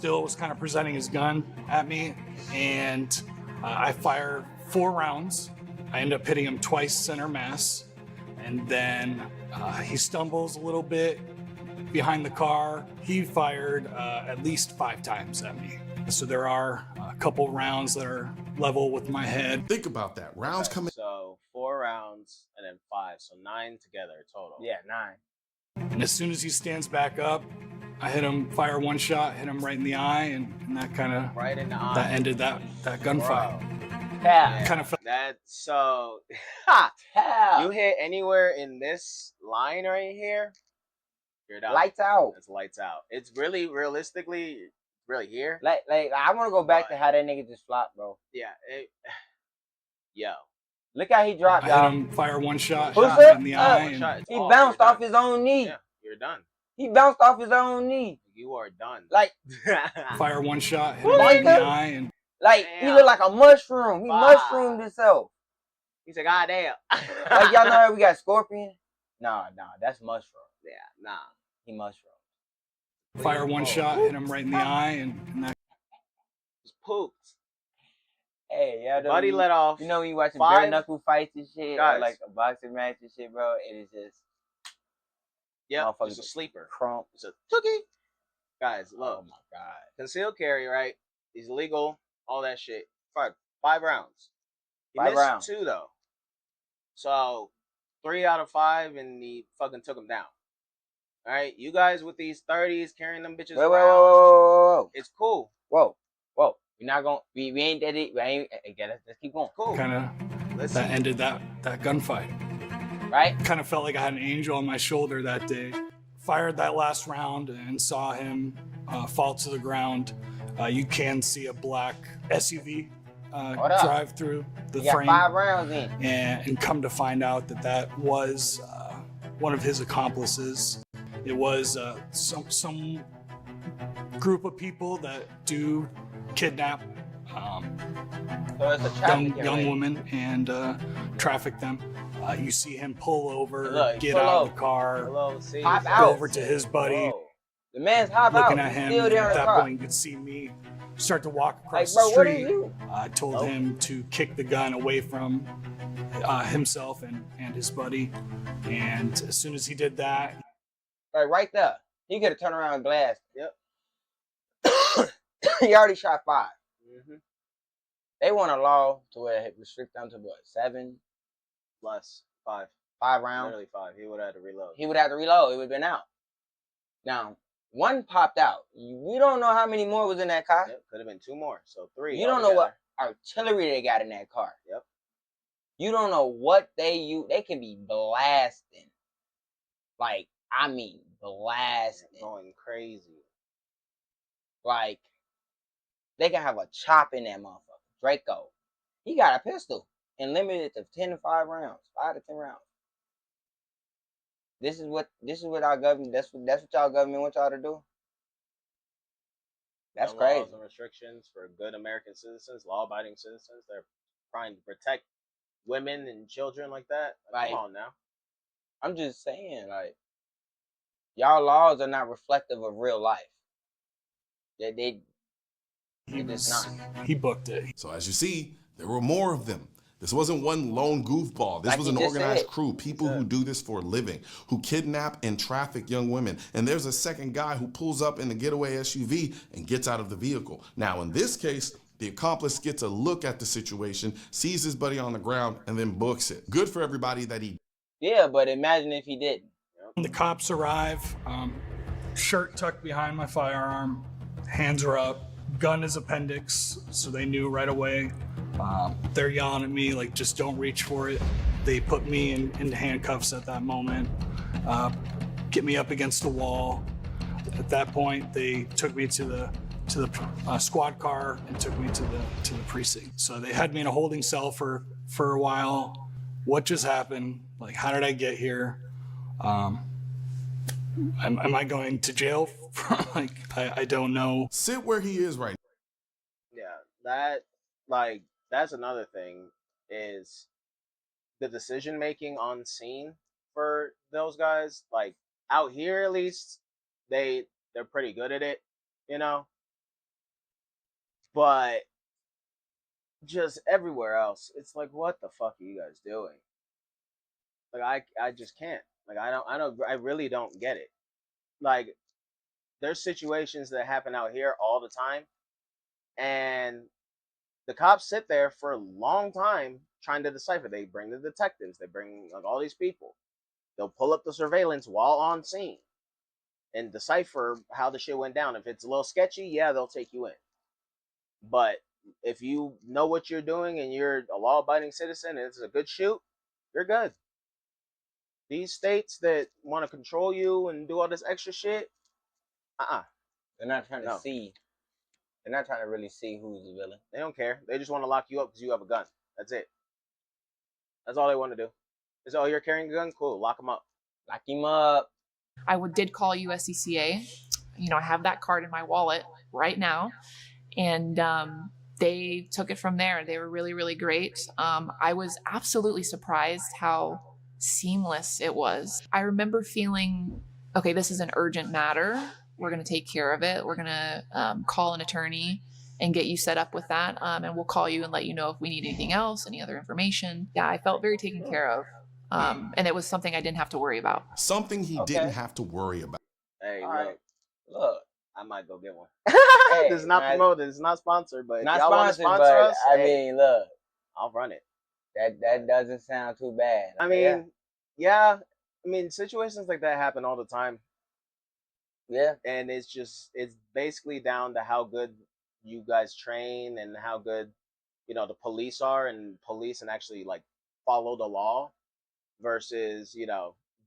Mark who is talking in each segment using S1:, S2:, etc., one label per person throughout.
S1: still was kind of presenting his gun at me, and I fire 4 rounds. I end up hitting him twice center mass, and then he stumbles a little bit behind the car. He fired at least 5 times at me. So there are a couple rounds that are level with my head.
S2: Think about that. Rounds coming.
S3: So 4 rounds and then 5, so 9 together total.
S4: Yeah, 9.
S1: And as soon as he stands back up, I hit him, fire 1 shot, hit him right in the eye, and that kind of
S3: Right in the eye.
S1: that ended that gunfight.
S4: Yeah.
S1: Kind of felt
S3: That so
S4: Yeah.
S3: you hit anywhere in this line right here, you're done.
S4: Lights out.
S3: It's lights out. It's really realistically really here.
S4: Like I want to go back to
S3: But-
S4: how that nigga just flopped, bro.
S3: Yeah. Yo.
S4: Look how he dropped,
S1: I hit
S4: y'all.
S1: him, fire 1 shot,
S4: Push
S1: shot him
S4: up,
S1: in the
S4: up.
S1: eye.
S3: Shot,
S1: And
S3: it's
S4: He
S3: off,
S4: bounced
S3: you're
S4: off
S3: done.
S4: his own knee.
S3: Yeah, you're done.
S4: He bounced off his own knee.
S3: You are done.
S4: Like
S1: fire 1 shot, hit him right in the eye, and
S4: he
S3: Damn.
S4: looked like a mushroom. He
S3: Wow.
S4: mushroomed himself.
S3: He said, God damn.
S4: Like y'all know how we got Scorpion? Nah, that's mushroom.
S3: Yeah, nah.
S4: He mushroom.
S1: fire 1 shot, hit him right in the eye, and that.
S3: Just pooped.
S4: Hey, y'all know
S3: Buddy let off.
S4: You know when you watching
S3: 5
S4: bare knuckle fights and shit,
S3: Guys.
S4: or like a boxing match and shit, bro, it is just
S3: Yeah,
S4: motherfuckers
S3: it's a sleeper.
S4: crump.
S3: It's a tookie. Guys, look.
S4: Oh my god.
S3: Concealed carry, right? He's illegal, all that shit. 5 rounds. He
S4: 5
S3: missed
S4: rounds.
S3: 2 though. So 3 out of 5, and he fucking took him down. All right, you guys with these 30s carrying them bitches
S4: Wait,
S3: around,
S4: whoa.
S3: it's cool.
S4: Whoa. We're not gonna we ain't that it. We ain't again, let's keep going.
S3: Cool.
S1: Kind of
S3: Listen,
S1: that ended that gunfight.
S4: Right?
S1: Kind of felt like I had an angel on my shoulder that day. Fired that last round and saw him fall to the ground. You can see a black SUV
S4: What up?
S1: drive through the
S4: You got
S1: frame,
S4: 5 rounds in.
S1: and come to find out that was one of his accomplices. It was some group of people that do kidnap
S4: So it's a trafficking
S1: young
S4: ring.
S1: women and traffic them. You see him pull over,
S4: Look,
S1: get
S4: pull
S1: out of
S4: over.
S1: the car,
S3: hello, see,
S4: Hop
S3: see,
S4: out.
S1: go over to his buddy,
S3: Whoa.
S4: The man's hop
S1: looking
S4: out.
S1: at him.
S4: Still
S1: And
S4: there in
S1: at
S4: the
S1: that
S4: car.
S1: point, you could see me start to walk
S4: Like,
S1: across
S4: bro,
S1: the
S4: what are
S1: street.
S4: you?
S1: I told
S3: Oh.
S1: him to kick the gun away from himself and his buddy. And as soon as he did that,
S4: Like right there. He could have turned around and blasted.
S3: Yep.
S4: He already shot 5.
S3: Mhm.
S4: They want a law to where it restrict them to what, 7,
S3: Less 5,
S4: 5 rounds.
S3: literally 5. He would have to reload.
S4: He would have to reload. It would have been out. Now, 1 popped out. We don't know how many more was in that car.
S3: Yep, could have been 2 more, so 3.
S4: You don't know what artillery they got in that car.
S3: Yep.
S4: You don't know what they use. They can be blasting. Like, I mean, blasting.
S3: Going crazy.
S4: Like, they can have a chop in that motherfucker. Draco. He got a pistol and limited to 10 to 5 rounds. 5 to 10 rounds. This is what our government, that's what y'all government want y'all to do. That's
S3: Gun
S4: crazy.
S3: Laws and restrictions for good American citizens, law-abiding citizens. They're trying to protect women and children like that. Like, come
S4: Like-
S3: on now.
S4: I'm just saying, like, y'all laws are not reflective of real life. They
S1: he booked it.
S2: So as you see, there were more of them. This wasn't one lone goofball. This
S4: Like
S2: was
S4: you
S2: an
S4: just
S2: organized
S4: said.
S2: crew, people who do this for a living, who kidnap and traffic young women. And there's a second guy who pulls up in the getaway SUV and gets out of the vehicle. Now, in this case, the accomplice gets a look at the situation, sees his buddy on the ground, and then books it. Good for everybody that he.
S4: Yeah, but imagine if he didn't.
S1: When the cops arrive, shirt tucked behind my firearm, hands are up, gun is appendix, so they knew right away. They're yelling at me like, just don't reach for it. They put me in handcuffs at that moment, get me up against the wall. At that point, they took me to the squad car and took me to the precinct. So they had me in a holding cell for a while. What just happened? Like, how did I get here? Am I going to jail? Like, I don't know.
S2: Sit where he is right
S3: Yeah, that's another thing is the decision making on scene for those guys. Like out here, at least they're pretty good at it, you know. But just everywhere else, it's like, what the fuck are you guys doing? Like, I just can't. Like, I really don't get it. Like, there's situations that happen out here all the time, and the cops sit there for a long time trying to decipher. They bring the detectives, they bring like all these people. They'll pull up the surveillance while on scene and decipher how the shit went down. If it's a little sketchy, yeah, they'll take you in. But if you know what you're doing and you're a law-abiding citizen and it's a good shoot, you're good. These states that want to control you and do all this extra shit,
S4: They're not trying to
S3: no,
S4: see. They're not trying to really see who's the villain.
S3: they don't care. They just want to lock you up because you have a gun. That's it. That's all they want to do. Is, oh, you're carrying a gun? Cool, lock them up.
S4: Lock him up.
S5: did call USCCA. I have that card in my wallet right now. And they took it from there. They were really, really great. I was absolutely surprised how seamless it was. I remember feeling, okay, this is an urgent matter. We're going to take care of it. We're going to call an attorney and get you set up with that. And we'll call you and let you know if we need anything else, any other information. Yeah, I felt very taken care of. And it was something I didn't have to worry about.
S2: Something he didn't have to worry about.
S3: Hey,
S4: All
S3: look,
S4: right. Look.
S3: I might go get one.
S4: Hey,
S3: This is not
S4: man.
S3: promoted. It's not sponsored, but
S4: Not
S3: if y'all want to
S4: sponsored,
S3: sponsor
S4: but
S3: us,
S4: I
S3: hey,
S4: mean, look,
S3: I'll run it.
S4: that doesn't sound too bad.
S3: I mean, yeah. I mean, situations like that happen all the time,
S4: yeah.
S3: and it's basically down to how good you guys train and how good the police are and police and actually like follow the law versus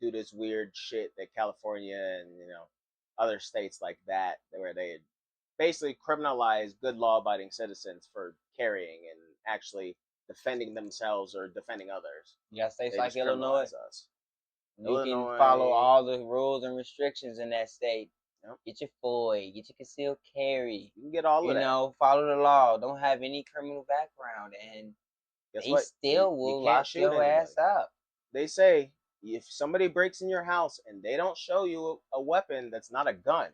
S3: do this weird shit that California and other states like that where they basically criminalize good law-abiding citizens for carrying and actually defending themselves or defending others.
S4: Yeah, states
S3: They
S4: like
S3: just
S4: Illinois,
S3: criminalize us.
S4: you
S3: Illinois,
S4: can follow all the rules and restrictions in that state.
S3: Yep.
S4: Get your FOIA, get your concealed carry.
S3: You can get all of that.
S4: Follow the law. Don't have any criminal background, and
S3: Guess
S4: they
S3: what?
S4: still
S3: You
S4: will
S3: can't
S4: lock
S3: shoot
S4: your
S3: anybody.
S4: ass up.
S3: They say if somebody breaks in your house and they don't show you a weapon that's not a gun,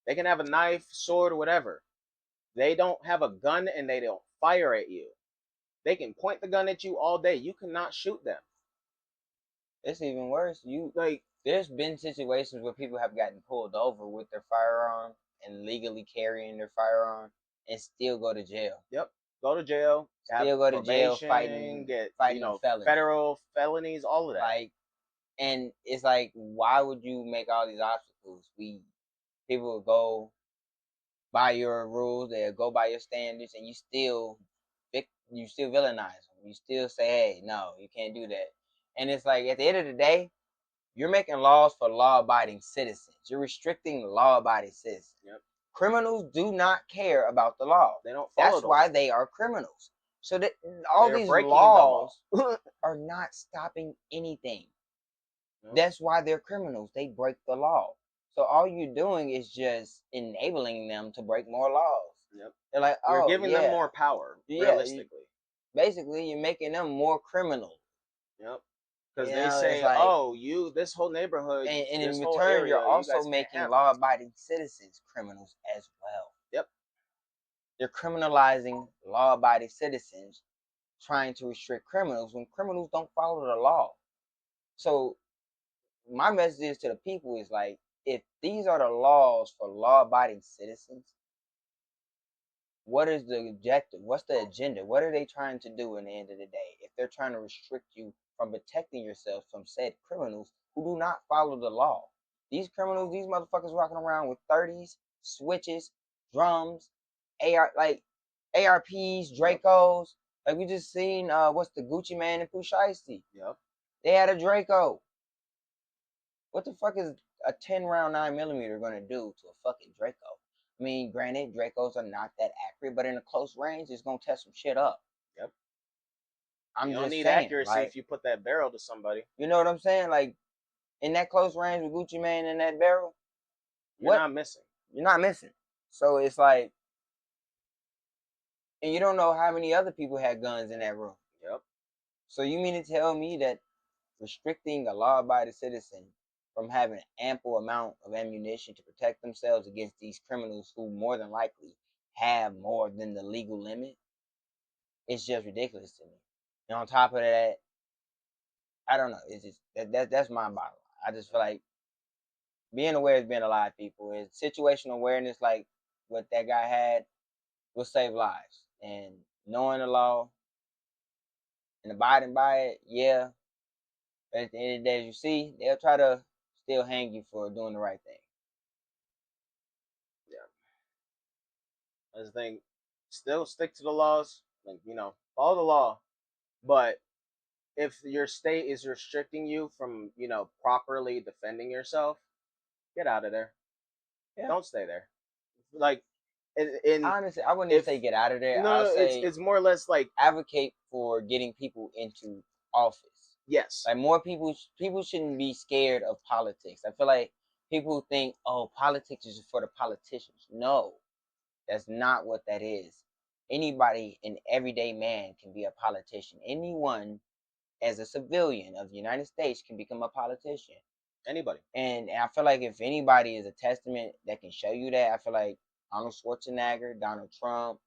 S3: they can have a knife, sword, or whatever. They don't have a gun and they don't fire at you. They can point the gun at you all day. You cannot shoot them.
S4: It's even worse. There's been situations where people have gotten pulled over with their firearm and legally carrying their firearm and still go to jail.
S3: Yep. Go to jail.
S4: Still go to jail fighting felonies.
S3: Federal felonies, all of that.
S4: And it's like, why would you make all these obstacles? People will go by your rules, they'll go by your standards, and you still villainize them. You still say, hey, no, you can't do that. And it's like, at the end of the day, you're making laws for law-abiding citizens. You're restricting law-abiding citizens.
S3: Yep.
S4: Criminals do not care about the law.
S3: They don't follow.
S4: That's why they are criminals. So that all these laws are not stopping anything. Yep. That's why they're criminals. They break the law. So all you're doing is just enabling them to break more laws.
S3: Yep.
S4: They're like,
S3: you're giving them more power, realistically.
S4: Basically, you're making them more criminal.
S3: Yep. Because they say, like, this whole neighborhood,
S4: and
S3: this
S4: in
S3: whole
S4: return,
S3: area,
S4: you're also making law-abiding citizens criminals as well.
S3: Yep.
S4: You're criminalizing law-abiding citizens, trying to restrict criminals when criminals don't follow the law. So my message is to the people is like, if these are the laws for law-abiding citizens, what is the objective? What's the agenda? What are they trying to do in the end of the day? If they're trying to restrict you from protecting yourself from said criminals who do not follow the law. These criminals, these motherfuckers walking around with 30s, switches, drums, ARPs, Dracos. Like we just seen what's the Gucci Man and Pooh Shiesty.
S3: Yep.
S4: They had a Draco. What the fuck is a 10-round 9mm gonna do to a fucking Draco? I mean, granted, Dracos are not that accurate, but in a close range, it's gonna test some shit up.
S3: Yep.
S4: You don't need
S3: accuracy if you put that barrel to somebody.
S4: You know what I'm saying? Like, in that close range with Gucci Man in that barrel,
S3: you're not missing.
S4: You're not missing. So it's like, and you don't know how many other people had guns in that room.
S3: Yep.
S4: So you mean to tell me that restricting a law-abiding citizen from having an ample amount of ammunition to protect themselves against these criminals who more than likely have more than the legal limit, it's just ridiculous to me. And on top of that, I don't know. It's just that's my bottom line. I just feel like being aware is being alive, people. Is situational awareness like what that guy had will save lives. And knowing the law and abiding by it, yeah. But at the end of the day, as you see, they'll try to still hang you for doing the right thing.
S3: I just think still stick to the laws, like, follow the law. But if your state is restricting you from, properly defending yourself, get out of there.
S4: Yeah.
S3: Don't stay there. Like, in
S4: honestly, I wouldn't even say get out of there. I'll say
S3: it's more or less like
S4: advocate for getting people into office.
S3: Yes.
S4: Like more people shouldn't be scared of politics. I feel like people think, oh, politics is for the politicians. No, that's not what that is. Anybody, an everyday man, can be a politician. Anyone, as a civilian of the United States, can become a politician.
S3: Anybody.
S4: And I feel like if anybody is a testament that can show you that, I feel like Arnold Schwarzenegger, Donald Trump,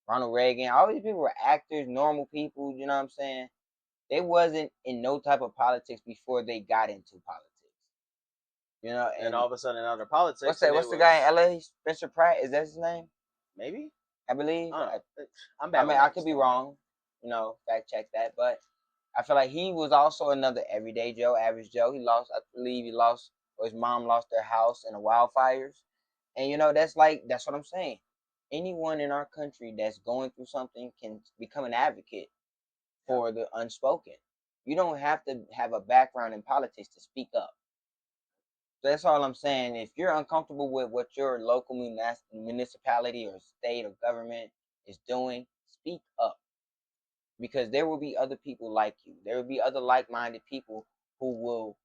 S4: Ronald Reagan, all these people were actors, normal people, you know what I'm saying? They wasn't in no type of politics before they got into politics. You know,
S3: and all of a sudden out of politics.
S4: What's that? What's the guy in LA? Spencer Pratt? Is that his name?
S3: Maybe.
S4: I believe.
S3: I'm bad.
S4: I mean, I could be wrong. Fact check that. But I feel like he was also another everyday Joe, average Joe. I believe he lost, or his mom lost their house in the wildfires. And that's what I'm saying. Anyone in our country that's going through something can become an advocate for the unspoken. You don't have to have a background in politics to speak up. That's all I'm saying. If you're uncomfortable with what your local municipality or state or government is doing, speak up. Because there will be other people like you. There will be other like-minded people who will,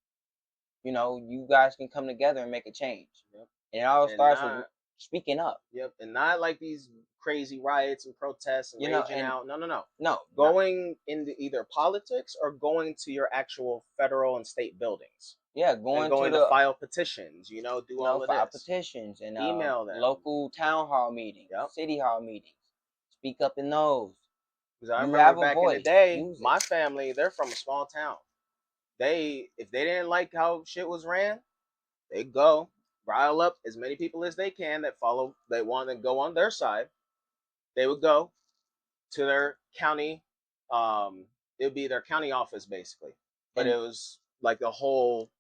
S4: you guys can come together and make a change.
S3: Yep.
S4: And it all starts with speaking up.
S3: Yep. And not like these crazy riots and protests and raging out. No. Going into either politics or going to your actual federal and state buildings.
S4: Yeah,
S3: going to file petitions, do all of
S4: file
S3: this.
S4: petitions and
S3: email them.
S4: Local town hall meetings, city hall meetings. Speak up in those.
S3: Because I remember back in the day, my family, they're from a small town. If they didn't like how shit was ran, they'd go rile up as many people as they can that want to go on their side. They would go to their county. It would be their county office basically, but it was like a whole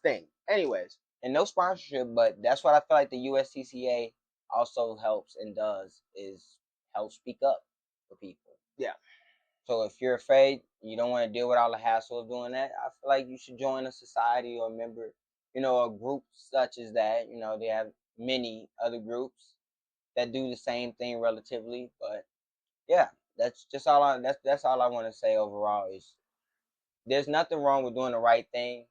S3: thing. Anyways,
S4: and no sponsorship, but that's what I feel like the USCCA also helps and does is help speak up for people.
S3: Yeah.
S4: So if you're afraid, you don't want to deal with all the hassle of doing that, I feel like you should join a society or a member, a group such as that. They have many other groups that do the same thing relatively, but yeah, that's just all that's all I want to say overall is there's nothing wrong with doing the right thing,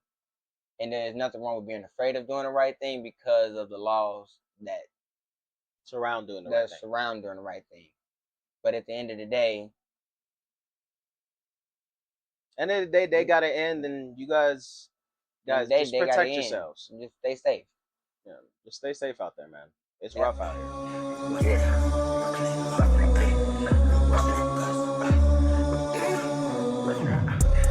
S4: and there's nothing wrong with being afraid of doing the right thing because of the laws that
S3: surround doing the
S4: right thing. But at the end of the day,
S3: they gotta end, and you guys just protect yourselves.
S4: Just stay safe.
S3: Yeah, just stay safe out there, man. It's rough out here.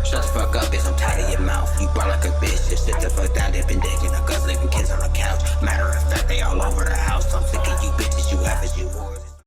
S6: Shut the fuck up, bitch, I'm tired of your mouth. You brought like a bitch, just sit the fuck down, dipping dick in the guts, leaving kids on the couch. Matter of fact, they all over the house. I'm sick of you bitches, you